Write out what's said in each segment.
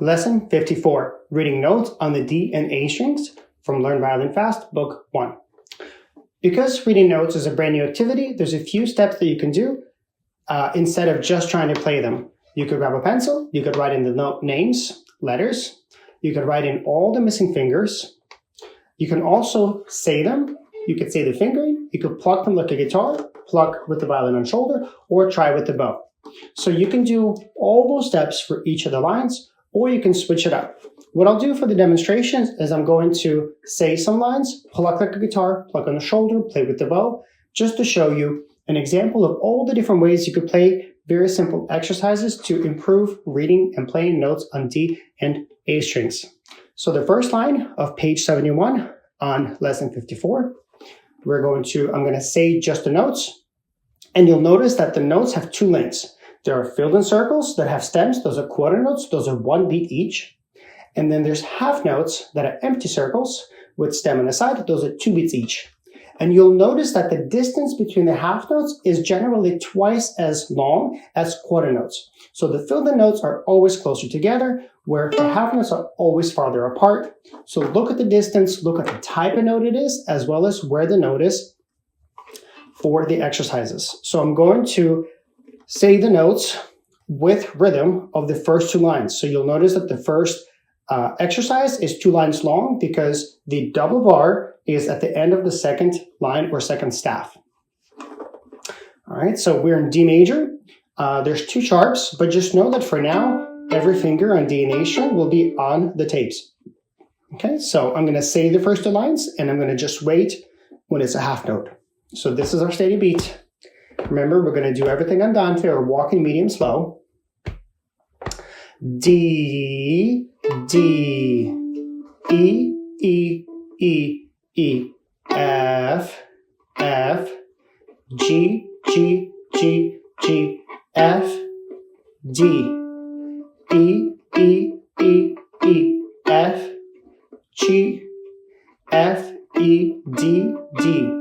Lesson 54, Reading Notes on the D and A strings from Learn Violin Fast, Book 1. Because reading notes is a brand new activity, there's a few steps that you can do instead of just trying to play them. You could grab a pencil, you could write in the note names, letters, you could write in all the missing fingers. You can also say them. You could say the fingering, you could pluck them like a guitar, pluck with the violin on shoulder, or try with the bow. So you can do all those steps for each of the lines, or you can switch it up. What I'll do for the demonstrations is I'm going to say some lines, pluck like a guitar, pluck on the shoulder, play with the bow, just to show you an example of all the different ways you could play very simple exercises to improve reading and playing notes on D and A strings. So the first line of page 71 on lesson 54, I'm going to say just the notes, and you'll notice that the notes have two lengths. There are filled in circles that have stems. Those are quarter notes. Those are 1 beat each. And then there's half notes that are empty circles with stem on the side. Those are 2 beats each. And you'll notice that the distance between the half notes is generally twice as long as quarter notes. So the filled in notes are always closer together, where the half notes are always farther apart. So look at the distance, look at the type of note it is, as well as where the note is for the exercises. So I'm going to say the notes with rhythm of the first 2 lines. So you'll notice that the first exercise is 2 lines long because the double bar is at the end of the second line or second staff. All right, so we're in D major. There's 2 sharps, but just know that for now, every finger on D and A string will be on the tapes. Okay, so I'm going to say the first 2 lines, and I'm going to just wait when it's a half note. So this is our steady beat. Remember, we're going to do everything on Dante or walking medium slow. D, D, E, E, E, E, F, F, G, G, G, G, F, D, E, E, E, E, F, G, F, E, D, D.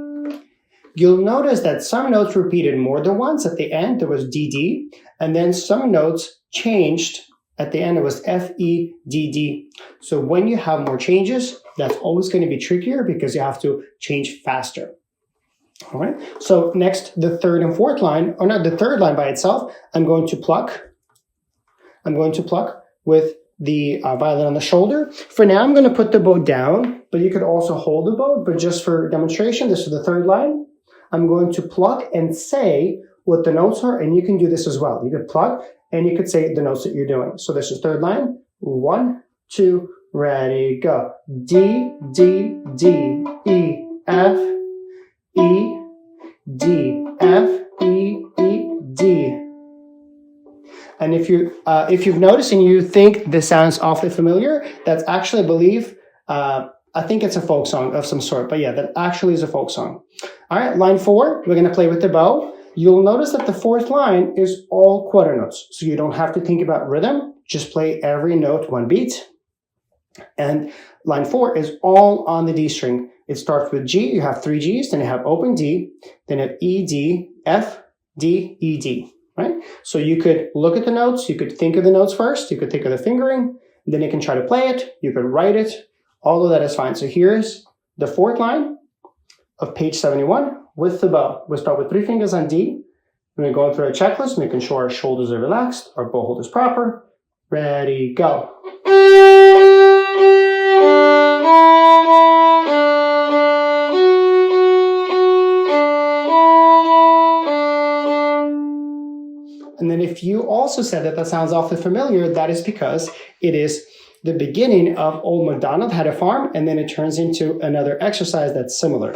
You'll notice that some notes repeated more than once. At the end, there was D, D, and then some notes changed. At the end, it was F, E, D, D. So when you have more changes, that's always going to be trickier because you have to change faster. All right. So next, the third and fourth line, or not the third line by itself, I'm going to pluck. I'm going to pluck with the violin on the shoulder. For now, I'm going to put the bow down, but you could also hold the bow. But just for demonstration, this is the third line. I'm going to pluck and say what the notes are, and you can do this as well. You could pluck, and you could say the notes that you're doing. So this is third line. 1, 2, ready, go. D, D, D, E, F, E, D, F, E, E, D. And if you've noticed and you think this sounds awfully familiar, that's actually, I believe, I think it's a folk song of some sort. But yeah, that actually is a folk song. All right, line 4, we're going to play with the bow. You'll notice that the fourth line is all quarter notes. So you don't have to think about rhythm. Just play every note 1 beat. And line 4 is all on the D string. It starts with G. You have 3 Gs. Then you have open D. Then you have E, D, F, D, E, D. Right? So you could look at the notes. You could think of the notes first. You could think of the fingering. Then you can try to play it. You could write it. All of that is fine. So here's the fourth line of page 71 with the bow. We'll start with 3 fingers on D. We're going through a checklist, making sure our shoulders are relaxed, our bow hold is proper. Ready, go. And then if you also said that sounds awfully familiar, that is because it is the beginning of Old MacDonald Had a Farm, and then it turns into another exercise that's similar.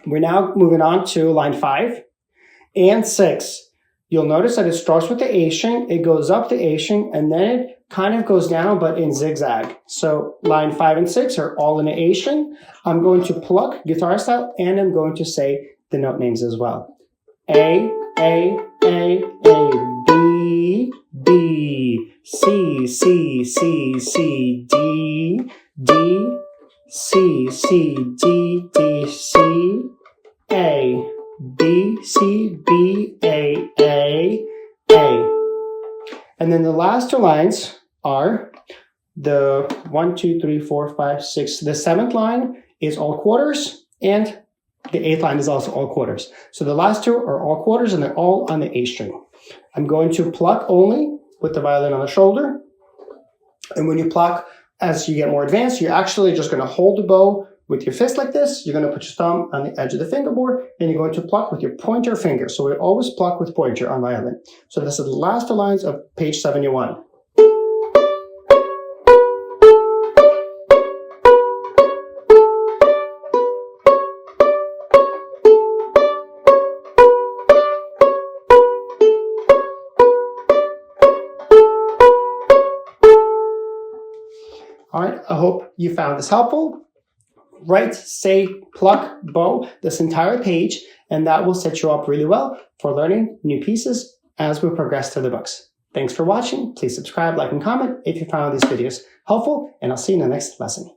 We're now moving on to line 5 and 6. You'll notice that it starts with the A string, it goes up the A string, and then it kind of goes down, but in zigzag. So line 5 and 6 are all in the A string. I'm going to pluck guitar style, and I'm going to say the note names as well. A, B, B, C, C, C, C, D, D, C, C, D, D, C, A, B, C, B, A. And then the last 2 lines are the 1, 2, 3, 4, 5, 6. The 7th line is all quarters, and the 8th line is also all quarters. So the last two are all quarters, and they're all on the A string. I'm going to pluck only with the violin on the shoulder. And when you pluck, as you get more advanced, you're actually just going to hold the bow with your fist like this. You're going to put your thumb on the edge of the fingerboard, and you're going to pluck with your pointer finger. So we always pluck with pointer on violin. So this is the last two lines of page 71. All right, I hope you found this helpful. Write, say, pluck, bow this entire page, and that will set you up really well for learning new pieces as we progress through the books. Thanks for watching. Please subscribe, like, and comment if you found these videos helpful, and I'll see you in the next lesson.